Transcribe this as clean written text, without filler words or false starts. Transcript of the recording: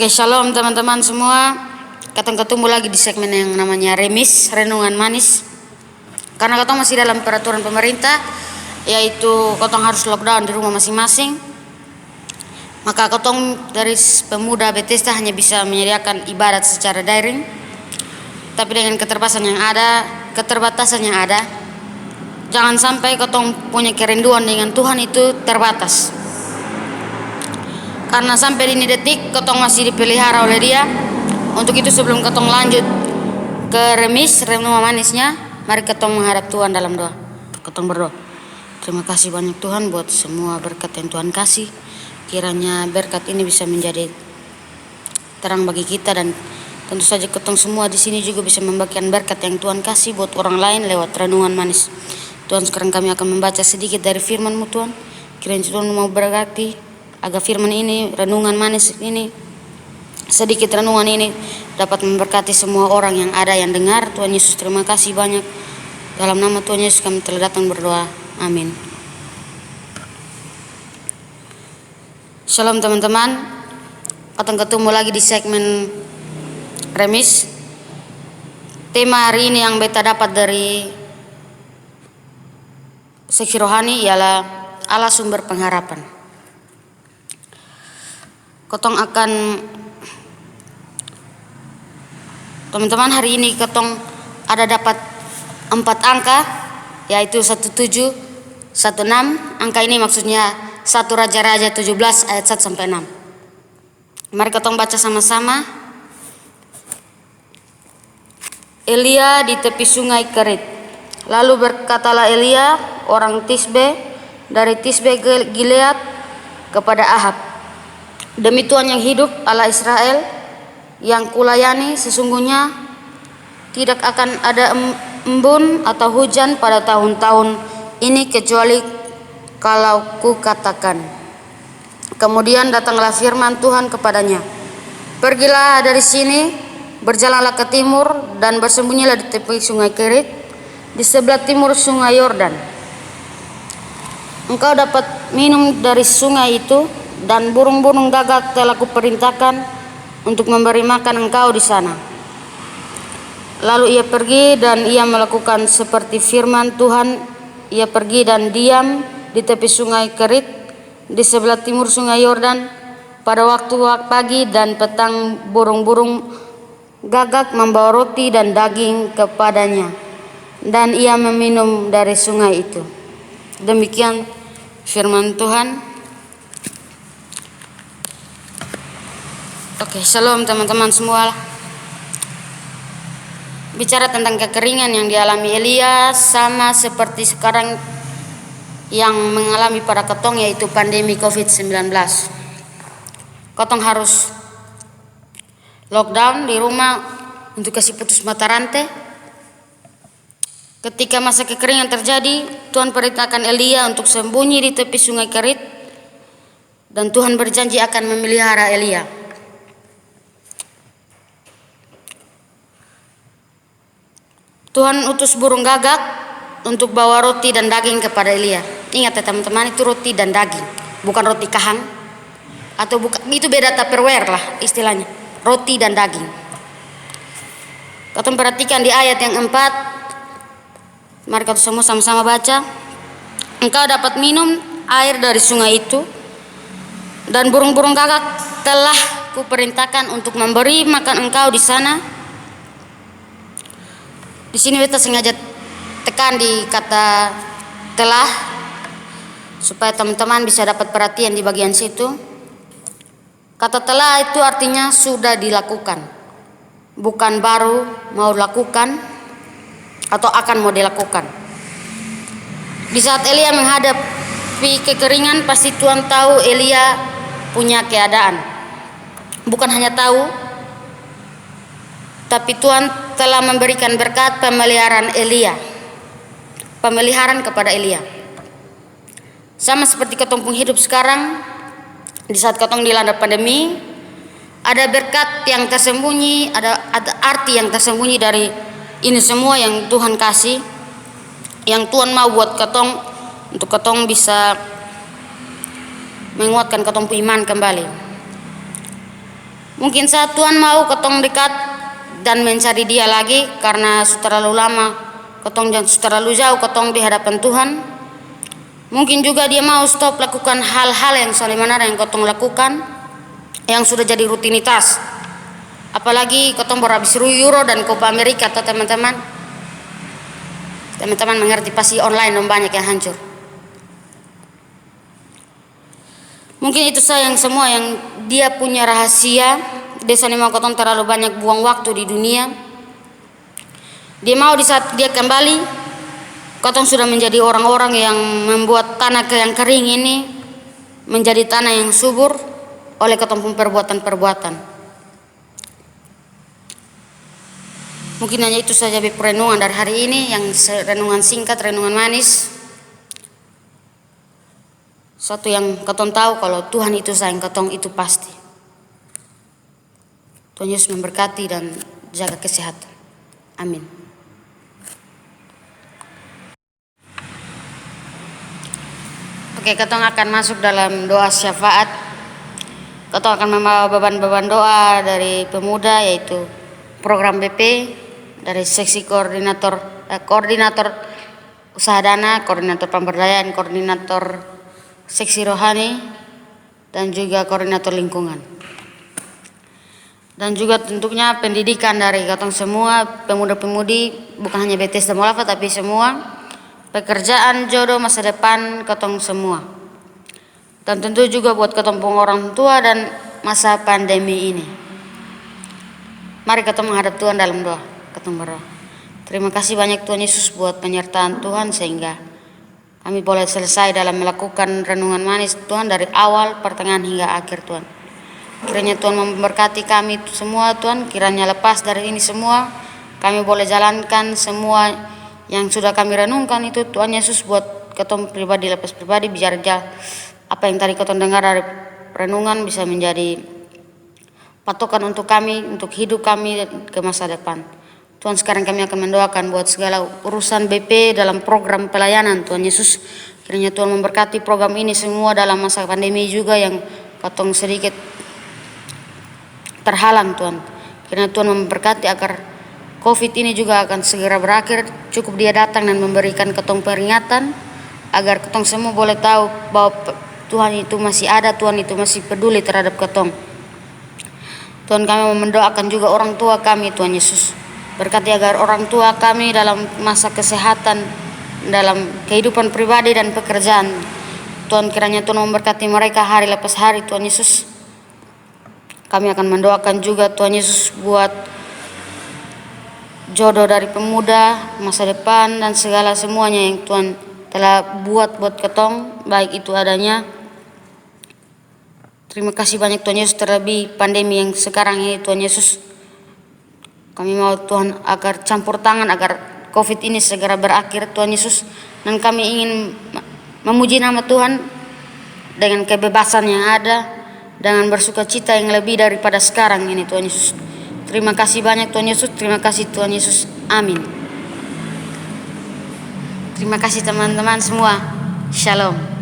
Oke, shalom teman-teman semua. Ketemu lagi di segmen yang namanya Remis, Renungan Manis. Karena katong masih dalam peraturan pemerintah, yaitu katong harus lockdown di rumah masing-masing. Maka katong dari pemuda Bethesda hanya bisa menyediakan ibadat secara daring. Tapi dengan keterbatasan yang ada, jangan sampai katong punya kerinduan dengan Tuhan itu terbatas. Karena sampai di ini detik katong masih dipelihara oleh Dia. Untuk itu sebelum katong lanjut ke remis renungan manisnya, mari katong menghadap Tuhan dalam doa. Katong berdoa. Terima kasih banyak Tuhan buat semua berkat yang Tuhan kasih. Kiranya berkat ini bisa menjadi terang bagi kita, dan tentu saja katong semua di sini juga bisa membagikan berkat yang Tuhan kasih buat orang lain lewat renungan manis. Tuhan, sekarang kami akan membaca sedikit dari firman-Mu Tuhan. Kiranya Tuhan mau berkati agar firman ini, renungan manis ini, sedikit renungan ini dapat memberkati semua orang yang ada yang dengar. Tuhan Yesus, terima kasih banyak. Dalam nama Tuhan Yesus kami telah datang berdoa. Amin. Shalom teman-teman. Ketemu lagi di segmen Remis. Tema hari ini yang beta dapat dari seksi rohani ialah Allah sumber pengharapan. Ketong akan, teman-teman, hari ini ketong ada dapat 4 angka, yaitu 17, 16. Angka ini maksudnya 1 Raja-Raja 17 ayat 1 sampai 6. Mari ketong baca sama-sama. Elia di tepi sungai Kerit. Lalu berkatalah Elia orang Tisbe dari Tisbe Gilead kepada Ahab, demi Tuhan yang hidup, Allah Israel yang kulayani, sesungguhnya tidak akan ada embun atau hujan pada tahun-tahun ini kecuali kalau ku katakan. Kemudian datanglah firman Tuhan kepadanya, pergilah dari sini, berjalanlah ke timur dan bersembunyilah di tepi sungai Kerit, di sebelah timur sungai Yordan. Engkau dapat minum dari sungai itu, dan burung-burung gagak telah kuperintahkan untuk memberi makan engkau di sana. Lalu ia pergi dan ia melakukan seperti firman Tuhan. Ia pergi dan diam di tepi sungai Kerit di sebelah timur sungai Yordan. Pada waktu pagi dan petang burung-burung gagak membawa roti dan daging kepadanya, dan ia meminum dari sungai itu. Demikian firman Tuhan. Oke, shalom teman-teman semua. Bicara tentang kekeringan yang dialami Elia, sama seperti sekarang yang mengalami pada ketong, yaitu pandemi COVID-19. Ketong harus lockdown di rumah untuk kasih putus mata rantai. Ketika masa kekeringan terjadi, Tuhan perintahkan Elia untuk sembunyi di tepi sungai Kerit, dan Tuhan berjanji akan memelihara Elia. Tuhan utus burung gagak untuk bawa roti dan daging kepada Elia. Ingat ya teman-teman, itu roti dan daging, bukan roti kahang, atau bukan, itu beda Tupperware lah istilahnya, roti dan daging. Kita perhatikan di ayat yang 4. Mari kita semua sama-sama baca. Engkau dapat minum air dari sungai itu, dan burung-burung gagak telah kuperintahkan untuk memberi makan engkau di sana. Di sini kita sengaja tekan di kata telah, supaya teman-teman bisa dapat perhatian di bagian situ. Kata telah itu artinya sudah dilakukan, bukan baru mau lakukan atau akan mau dilakukan. Di saat Elia menghadapi kekeringan, pasti Tuhan tahu Elia punya keadaan. Bukan hanya tahu, tapi Tuhan telah memberikan berkat pemeliharaan kepada Elia. Sama seperti ketong hidup sekarang, di saat ketong dilanda pandemi, ada berkat yang tersembunyi, ada arti yang tersembunyi dari ini semua yang Tuhan kasih, yang Tuhan mau buat ketong, untuk ketong bisa menguatkan ketong iman kembali. Mungkin saat Tuhan mau ketong dekat dan mencari dia lagi karena sudah terlalu lama ketong sudah terlalu jauh ketong di hadapan Tuhan. Mungkin juga dia mau stop lakukan hal-hal yang sebenarnya yang ketong lakukan yang sudah jadi rutinitas. Apalagi ketong baru habis Euro dan Copa America atau teman-teman mengerti pasti online banyak yang hancur. Mungkin itu sayang semua yang dia punya rahasia. Desa ini mau ketong terlalu banyak buang waktu di dunia. Dia mau di saat dia kembali, ketong sudah menjadi orang-orang yang membuat tanah yang kering ini menjadi tanah yang subur oleh ketong perbuatan-perbuatan. Mungkin hanya itu saja renungan dari hari ini, yang renungan singkat, renungan manis. Satu yang ketong tahu kalau Tuhan itu sayang ketong itu pasti. Tuhan Yesus memberkati dan jaga kesehatan. Amin. Oke, ketong akan masuk dalam doa syafaat. Ketong akan membawa beban-beban doa dari pemuda, yaitu program BP dari seksi koordinator usaha dana, koordinator pemberdayaan, koordinator seksi rohani, dan juga koordinator lingkungan. Dan juga tentunya pendidikan dari ketong semua pemuda-pemudi, bukan hanya BTS dan Molafa tapi semua, pekerjaan, jodoh, masa depan ketong semua. Dan tentu juga buat ketong orang tua dan masa pandemi ini. Mari ketong menghadap Tuhan dalam doa. Ketong berdoa. Terima kasih banyak Tuhan Yesus buat penyertaan Tuhan sehingga kami boleh selesai dalam melakukan renungan manis Tuhan dari awal, pertengahan hingga akhir Tuhan. Kiranya Tuhan memberkati kami semua Tuhan. Kiranya lepas dari ini semua kami boleh jalankan semua yang sudah kami renungkan itu Tuhan Yesus buat ketong pribadi, lepas pribadi, biar apa yang tadi ketong dengar dari renungan bisa menjadi patokan untuk kami, untuk hidup kami ke masa depan. Tuhan, sekarang kami akan mendoakan buat segala urusan BP dalam program pelayanan Tuhan Yesus. Kiranya Tuhan memberkati program ini semua dalam masa pandemi juga yang ketong sedikit terhalang Tuhan. Kiranya Tuhan memberkati agar COVID ini juga akan segera berakhir. Cukup dia datang dan memberikan ketong peringatan agar ketong semua boleh tahu bahwa Tuhan itu masih ada, Tuhan itu masih peduli terhadap ketong. Tuhan, kami mendoakan juga orang tua kami Tuhan Yesus. Berkati agar orang tua kami dalam masa kesehatan, dalam kehidupan pribadi dan pekerjaan. Tuhan, kiranya Tuhan memberkati mereka hari lepas hari Tuhan Yesus. Kami akan mendoakan juga Tuhan Yesus buat jodoh dari pemuda, masa depan dan segala semuanya yang Tuhan telah buat ketong, baik itu adanya. Terima kasih banyak Tuhan Yesus, terlebih pandemi yang sekarang ini Tuhan Yesus. Kami mau Tuhan agar campur tangan agar COVID ini segera berakhir Tuhan Yesus. Dan kami ingin memuji nama Tuhan dengan kebebasan yang ada, dengan bersukacita yang lebih daripada sekarang ini Tuhan Yesus. Terima kasih banyak Tuhan Yesus, terima kasih Tuhan Yesus. Amin. Terima kasih teman-teman semua. Shalom.